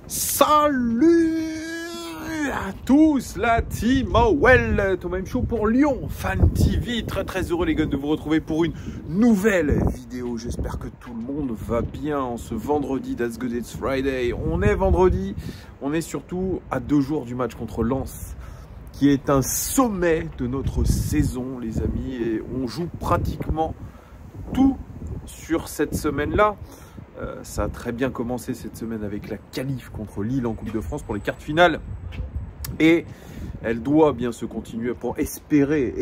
Salut à tous, la team OL, Thomas M Show pour Lyon Fan TV. Très heureux les gars de vous retrouver pour une nouvelle vidéo. J'espère que tout le monde va bien en ce vendredi. That's good, it's Friday. On est vendredi, on est surtout à 2 jours du match contre Lens, qui est un sommet de notre saison les amis. Et on joue pratiquement tout sur cette semaine-là. Ça a très bien commencé cette semaine avec la qualif contre Lille en Coupe de France pour les quarts de finale. Et elle doit bien se continuer pour espérer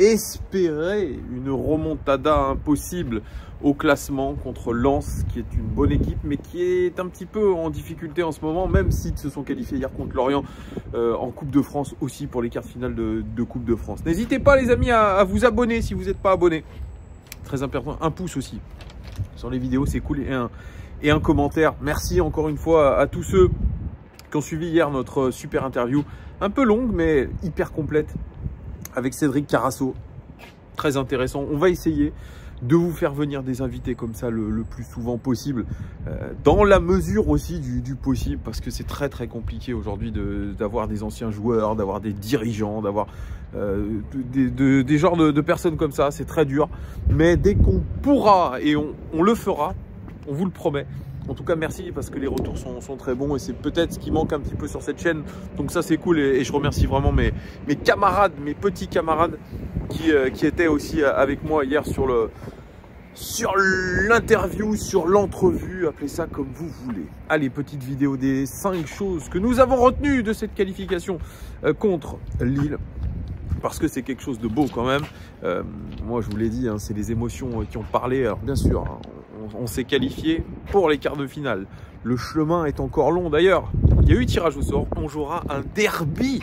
une remontada impossible au classement contre Lens, qui est une bonne équipe, mais qui est un petit peu en difficulté en ce moment, même s'ils se sont qualifiés hier contre Lorient en Coupe de France aussi pour les quarts de finale de Coupe de France. N'hésitez pas les amis à vous abonner si vous n'êtes pas abonné. Très important, un pouce aussi sur les vidéos, c'est cool, et un commentaire. Merci encore une fois à tous ceux qui ont suivi hier notre super interview, un peu longue mais hyper complète, avec Cédric Carasso. Très intéressant. On va essayer de vous faire venir des invités comme ça le plus souvent possible, dans la mesure aussi du possible, parce que c'est très compliqué aujourd'hui d'avoir des anciens joueurs, d'avoir des dirigeants, d'avoir des genres de personnes comme ça. C'est très dur, mais dès qu'on pourra, et on le fera, on vous le promet. En tout cas, merci parce que les retours sont très bons et c'est peut-être ce qui manque un petit peu sur cette chaîne. Donc ça, c'est cool et je remercie vraiment mes camarades, mes petits camarades qui étaient aussi avec moi hier sur l'interview, sur l'entrevue, appelez ça comme vous voulez. Allez, petite vidéo des 5 choses que nous avons retenues de cette qualification contre Lille. Parce que c'est quelque chose de beau quand même. Moi, je vous l'ai dit, hein, c'est les émotions qui ont parlé. Alors bien sûr, hein, on s'est qualifié pour les quarts de finale. Le chemin est encore long d'ailleurs. Il y a eu tirage au sort. On jouera un derby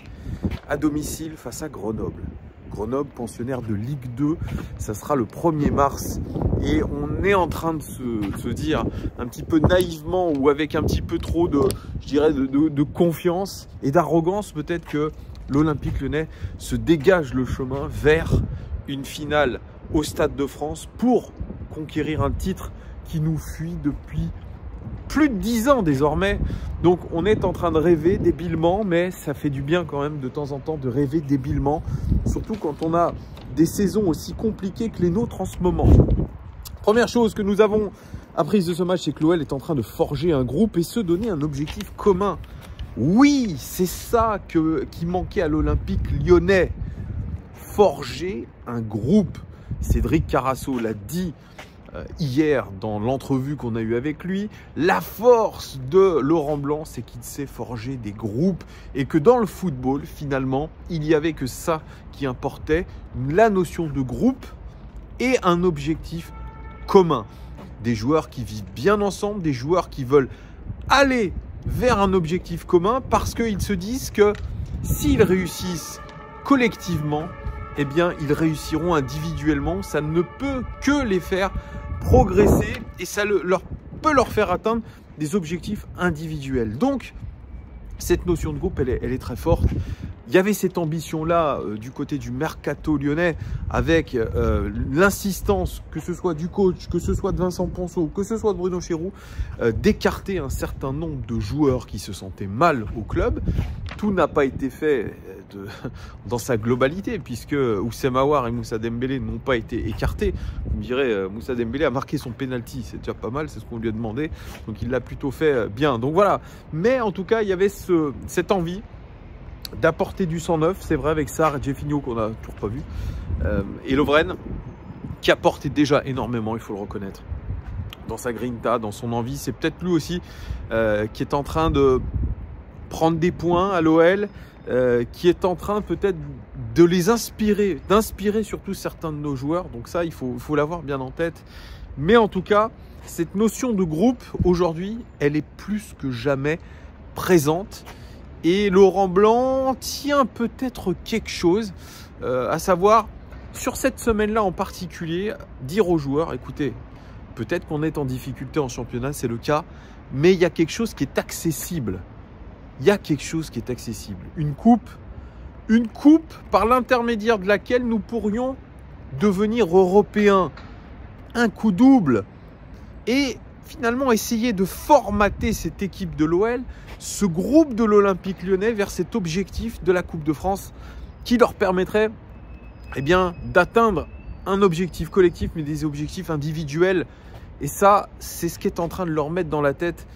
à domicile face à Grenoble. Grenoble, pensionnaire de Ligue 2. Ça sera le 1er mars. Et on est en train de se dire un petit peu naïvement ou avec un petit peu trop de confiance et d'arrogance peut-être que l'Olympique Lyonnais se dégage le chemin vers une finale au Stade de France pour conquérir un titre qui nous fuit depuis plus de 10 ans désormais. Donc on est en train de rêver débilement, mais ça fait du bien quand même de temps en temps de rêver débilement, surtout quand on a des saisons aussi compliquées que les nôtres en ce moment. Première chose que nous avons apprise de ce match, c'est que l'OL est en train de forger un groupe et se donner un objectif commun. Oui, c'est ça qui manquait à l'Olympique Lyonnais. Forger un groupe. Cédric Carasso l'a dit hier dans l'entrevue qu'on a eue avec lui. La force de Laurent Blanc, c'est qu'il sait forger des groupes et que dans le football, finalement, il n'y avait que ça qui importait, la notion de groupe et un objectif commun. Des joueurs qui vivent bien ensemble, des joueurs qui veulent aller vers un objectif commun parce qu'ils se disent que s'ils réussissent collectivement, eh bien ils réussiront individuellement. Ça ne peut que les faire progresser et ça peut leur faire atteindre des objectifs individuels. Donc cette notion de groupe, elle est très forte. Il y avait cette ambition-là du côté du mercato lyonnais avec l'insistance, que ce soit du coach, que ce soit de Vincent Ponceau, que ce soit de Bruno Chéroux, d'écarter un certain nombre de joueurs qui se sentaient mal au club. Tout n'a pas été fait dans sa globalité, puisque Oussem Aouar et Moussa Dembélé n'ont pas été écartés. Vous me direz, Moussa Dembélé a marqué son penalty, c'est déjà pas mal, c'est ce qu'on lui a demandé, donc il l'a plutôt fait bien. Donc voilà, mais en tout cas, il y avait cette envie d'apporter du sang neuf, c'est vrai, avec Sarr et Jeffinho qu'on n'a toujours pas vu, et Lovren qui apportait déjà énormément, il faut le reconnaître, dans sa grinta, dans son envie. C'est peut-être lui aussi qui est en train de prendre des points à l'OL, qui est en train peut-être de les inspirer, d'inspirer surtout certains de nos joueurs. Donc ça, il faut l'avoir bien en tête. Mais en tout cas, cette notion de groupe, aujourd'hui, elle est plus que jamais présente. Et Laurent Blanc tient peut-être quelque chose, à savoir, sur cette semaine-là en particulier, dire aux joueurs, écoutez, peut-être qu'on est en difficulté en championnat, c'est le cas, mais il y a quelque chose qui est accessible. Il y a quelque chose qui est accessible. Une coupe par l'intermédiaire de laquelle nous pourrions devenir européens. Un coup double. Et finalement essayer de formater cette équipe de l'OL, ce groupe de l'Olympique Lyonnais vers cet objectif de la Coupe de France qui leur permettrait d'atteindre un objectif collectif mais des objectifs individuels. Et ça, c'est ce qui est en train de leur mettre dans la tête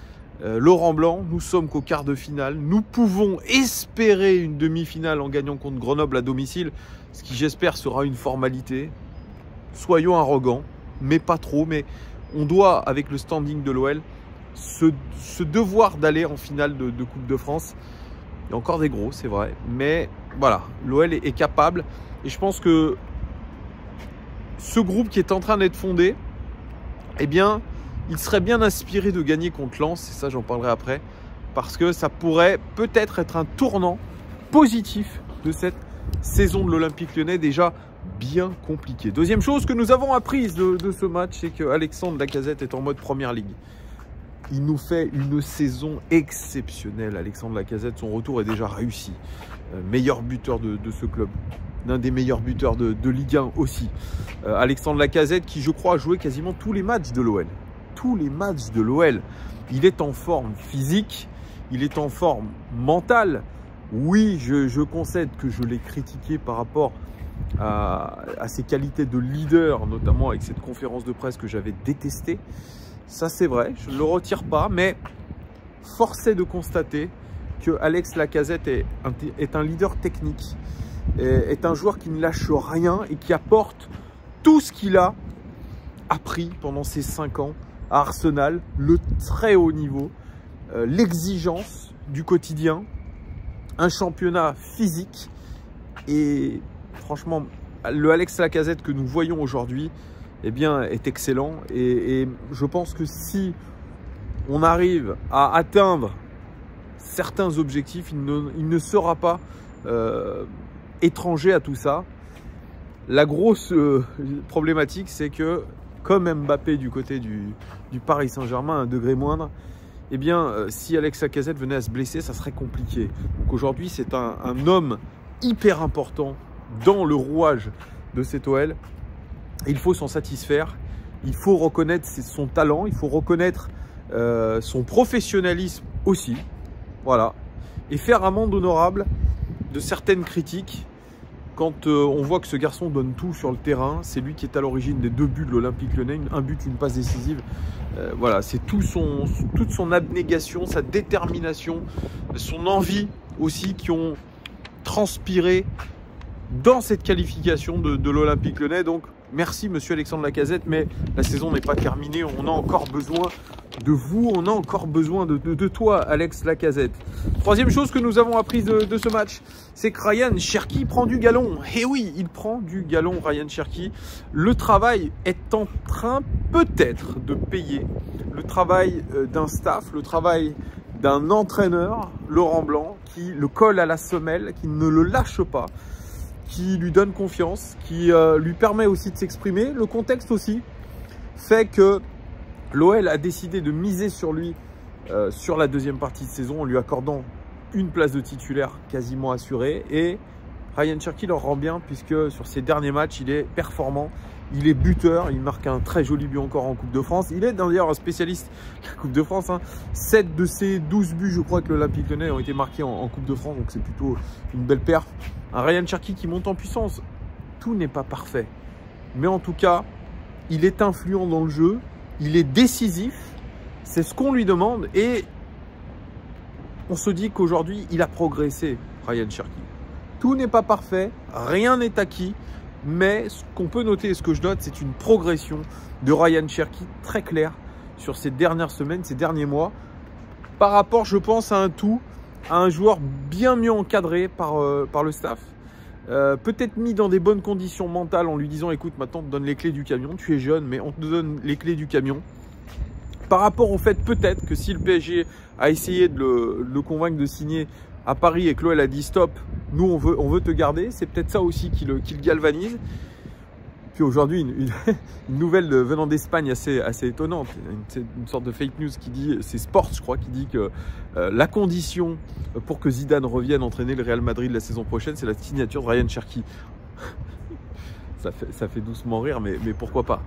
Laurent Blanc. Nous sommes qu'au quart de finale. Nous pouvons espérer une demi-finale en gagnant contre Grenoble à domicile, ce qui j'espère sera une formalité. Soyons arrogants, mais pas trop. Mais on doit, avec le standing de l'OL, se devoir d'aller en finale de Coupe de France. Il y a encore des gros, c'est vrai. Mais voilà, l'OL est capable. Et je pense que ce groupe qui est en train d'être fondé, il serait bien inspiré de gagner contre Lens. Et ça, j'en parlerai après. Parce que ça pourrait peut-être être un tournant positif de cette saison de l'Olympique Lyonnais, déjà bien compliquée. Deuxième chose que nous avons apprise de ce match, c'est que Alexandre Lacazette est en mode Première Ligue. Il nous fait une saison exceptionnelle. Alexandre Lacazette, son retour est déjà réussi. Meilleur buteur de ce club. L'un des meilleurs buteurs de Ligue 1 aussi. Alexandre Lacazette qui, je crois, a joué quasiment tous les matchs de l'OL. Tous les matchs de l'OL. Il est en forme physique. Il est en forme mentale. Oui, je concède que je l'ai critiqué par rapport à ses qualités de leader, notamment avec cette conférence de presse que j'avais détestée. Ça, c'est vrai, je ne le retire pas, mais force est de constater que Alex Lacazette est un leader technique, est un joueur qui ne lâche rien et qui apporte tout ce qu'il a appris pendant ces 5 ans à Arsenal, le très haut niveau, l'exigence du quotidien, un championnat physique. Et franchement, le Alex Lacazette que nous voyons aujourd'hui est excellent. Et je pense que si on arrive à atteindre certains objectifs, il ne sera pas étranger à tout ça. La grosse problématique, c'est que comme Mbappé du côté du Paris Saint-Germain, un degré moindre, si Alex Lacazette venait à se blesser, ça serait compliqué. Donc aujourd'hui, c'est un homme hyper important dans le rouage de cet OL. Il faut s'en satisfaire. Il faut reconnaître son talent. Il faut reconnaître son professionnalisme aussi. Voilà. Et faire amende honorable de certaines critiques. Quand on voit que ce garçon donne tout sur le terrain, c'est lui qui est à l'origine des 2 buts de l'Olympique Lyonnais, un but, une passe décisive. Voilà, c'est toute son abnégation, sa détermination, son envie aussi qui ont transpiré dans cette qualification de l'Olympique Lyonnais. Donc merci monsieur Alexandre Lacazette, mais la saison n'est pas terminée. On a encore besoin de vous, on a encore besoin de toi, Alex Lacazette. Troisième chose que nous avons apprise de ce match, c'est que Ryan Cherki prend du galon. Et oui, il prend du galon, Ryan Cherki. Le travail est en train peut-être de payer. Le travail d'un staff, le travail d'un entraîneur, Laurent Blanc, qui le colle à la semelle, qui ne le lâche pas, qui lui donne confiance, qui lui permet aussi de s'exprimer. Le contexte aussi fait que l'OL a décidé de miser sur lui sur la deuxième partie de saison en lui accordant une place de titulaire quasiment assurée. Et Ryan Cherki leur rend bien puisque sur ses derniers matchs, il est performant. Il est buteur, il marque un très joli but encore en Coupe de France. Il est d'ailleurs un spécialiste de la Coupe de France. 7 de ses 12 buts, je crois, que l'Olympique Lyonnais ont été marqués en Coupe de France. Donc c'est plutôt une belle perf. Un Ryan Cherki qui monte en puissance. Tout n'est pas parfait. Mais en tout cas, il est influent dans le jeu. Il est décisif. C'est ce qu'on lui demande. Et on se dit qu'aujourd'hui, il a progressé, Ryan Cherki. Tout n'est pas parfait. Rien n'est acquis. Mais ce qu'on peut noter, et ce que je note, c'est une progression de Ryan Cherki très claire sur ces dernières semaines, ces derniers mois, par rapport, je pense, à un tout, à un joueur bien mieux encadré par le staff, peut-être mis dans des bonnes conditions mentales en lui disant, écoute, maintenant on te donne les clés du camion, tu es jeune, mais on te donne les clés du camion. Par rapport au fait peut-être que si le PSG a essayé de le convaincre de signer à Paris et que l'OL a dit stop, nous on veut te garder, c'est peut-être ça aussi qui le galvanise. Puis aujourd'hui, une nouvelle venant d'Espagne assez étonnante, une sorte de fake news qui dit, c'est Sport je crois, qui dit que la condition pour que Zidane revienne entraîner le Real Madrid la saison prochaine, c'est la signature de Ryan Cherki. Ça fait doucement rire, mais pourquoi pas.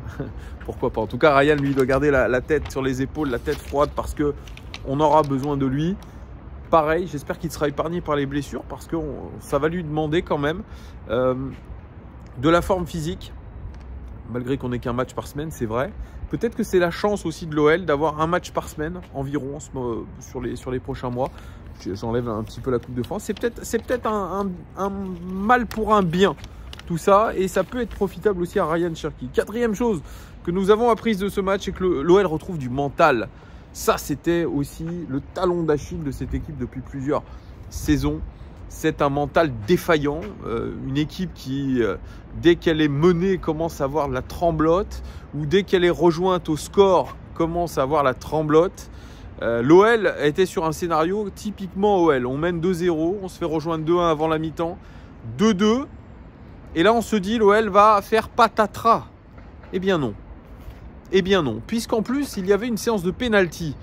Pourquoi pas. En tout cas, Ryan, lui, doit garder la tête sur les épaules, la tête froide, parce qu'on aura besoin de lui. Pareil, j'espère qu'il sera épargné par les blessures, parce que ça va lui demander quand même de la forme physique, malgré qu'on n'ait qu'un match par semaine, c'est vrai. Peut-être que c'est la chance aussi de l'OL d'avoir un match par semaine environ sur les prochains mois. J'enlève un petit peu la Coupe de France. C'est peut-être un mal pour un bien, tout ça. Et ça peut être profitable aussi à Ryan Cherki. Quatrième chose que nous avons apprise de ce match, c'est que l'OL retrouve du mental. Ça, c'était aussi le talon d'Achille de cette équipe depuis plusieurs saisons. C'est un mental défaillant, une équipe qui, dès qu'elle est menée, commence à avoir la tremblote, ou dès qu'elle est rejointe au score, commence à avoir la tremblote. L'OL était sur un scénario typiquement OL. On mène 2-0, on se fait rejoindre 2-1 avant la mi-temps, 2-2. Et là, on se dit, l'OL va faire patatras. Eh bien non. Eh bien non, puisqu'en plus, il y avait une séance de pénalty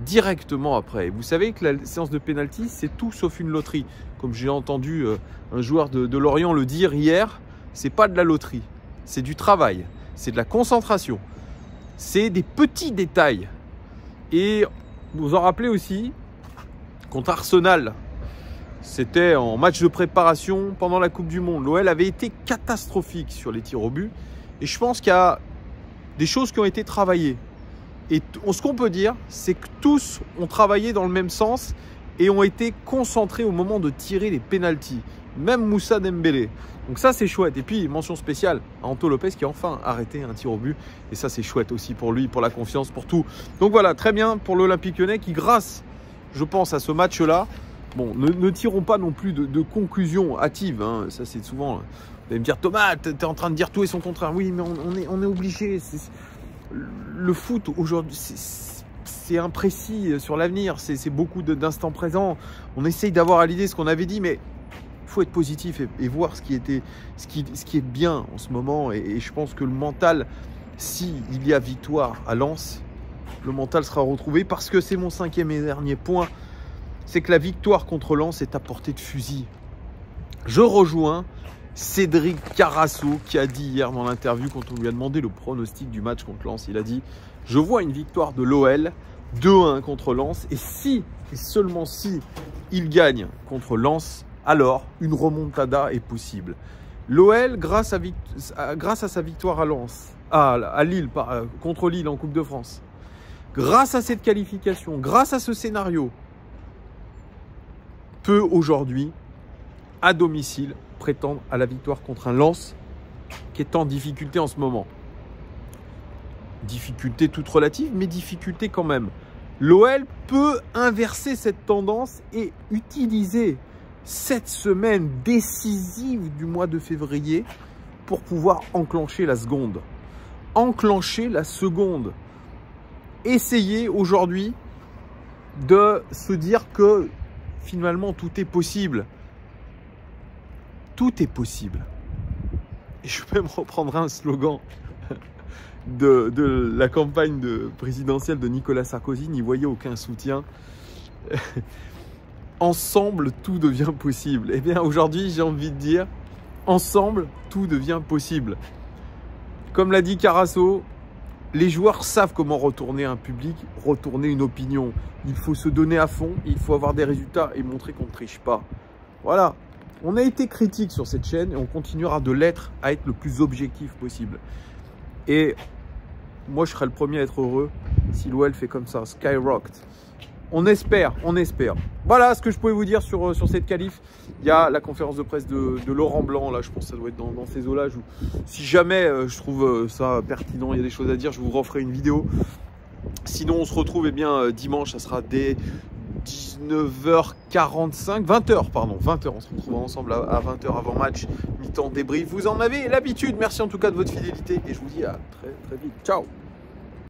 directement après. Vous savez que la séance de pénalty, c'est tout sauf une loterie. Comme j'ai entendu un joueur de Lorient le dire hier, c'est pas de la loterie, c'est du travail, c'est de la concentration, c'est des petits détails. Et vous en rappelez aussi, contre Arsenal, c'était en match de préparation pendant la Coupe du Monde. L'OL avait été catastrophique sur les tirs au but. Et je pense qu'il y a des choses qui ont été travaillées. Et ce qu'on peut dire, c'est que tous ont travaillé dans le même sens et ont été concentrés au moment de tirer les pénaltys. Même Moussa Dembélé. Donc ça, c'est chouette. Et puis, mention spéciale à Anto Lopez qui a enfin arrêté un tir au but. Et ça, c'est chouette aussi pour lui, pour la confiance, pour tout. Donc voilà, très bien pour l'Olympique Lyonnais qui, grâce, je pense, à ce match-là, bon, ne tirons pas non plus de conclusions hâtives. Hein. Ça, c'est souvent... Vous allez me dire, Thomas, tu es en train de dire tout et son contraire. Oui, mais on est obligé. Le foot, aujourd'hui, c'est imprécis sur l'avenir. C'est beaucoup d'instants présents. On essaye d'avoir à l'idée ce qu'on avait dit, mais il faut être positif et voir ce qui est bien en ce moment. Et je pense que le mental, s'il y a victoire à Lens, le mental sera retrouvé, parce que c'est mon cinquième et dernier point. C'est que la victoire contre Lens est à portée de fusil. Je rejoins Cédric Carasso qui a dit hier dans l'interview, quand on lui a demandé le pronostic du match contre Lens, il a dit « Je vois une victoire de l'OL 2-1 contre Lens, et si, et seulement si, il gagne contre Lens, alors une remontada est possible. » L'OL, grâce à sa victoire à Lens, à Lille, contre Lille en Coupe de France, grâce à cette qualification, grâce à ce scénario, peut aujourd'hui, à domicile, prétendre à la victoire contre un Lens qui est en difficulté en ce moment. Difficulté toute relative, mais difficulté quand même. L'OL peut inverser cette tendance et utiliser cette semaine décisive du mois de février pour pouvoir enclencher la seconde. Enclencher la seconde. Essayez aujourd'hui de se dire que finalement tout est possible. Tout est possible. Et je peux même reprendre un slogan de la campagne présidentielle de Nicolas Sarkozy. N'y voyez aucun soutien. Ensemble, tout devient possible. Eh bien, aujourd'hui, j'ai envie de dire, ensemble, tout devient possible. Comme l'a dit Carasso, les joueurs savent comment retourner un public, retourner une opinion. Il faut se donner à fond, il faut avoir des résultats et montrer qu'on ne triche pas. Voilà. On a été critique sur cette chaîne et on continuera de l'être, à être le plus objectif possible. Et moi, je serai le premier à être heureux si l'OL fait comme ça, skyrocket. On espère, on espère. Voilà ce que je pouvais vous dire sur cette qualif. Il y a la conférence de presse de Laurent Blanc, là, je pense que ça doit être dans ces eaux-là. Si jamais je trouve ça pertinent, il y a des choses à dire, je vous referai une vidéo. Sinon, on se retrouve bien dimanche, ça sera dès 19h45, 20h, pardon, 20h, on se retrouvera ensemble à 20h avant match, mi-temps débrief. Vous en avez l'habitude. Merci en tout cas de votre fidélité et je vous dis à très très vite. Ciao.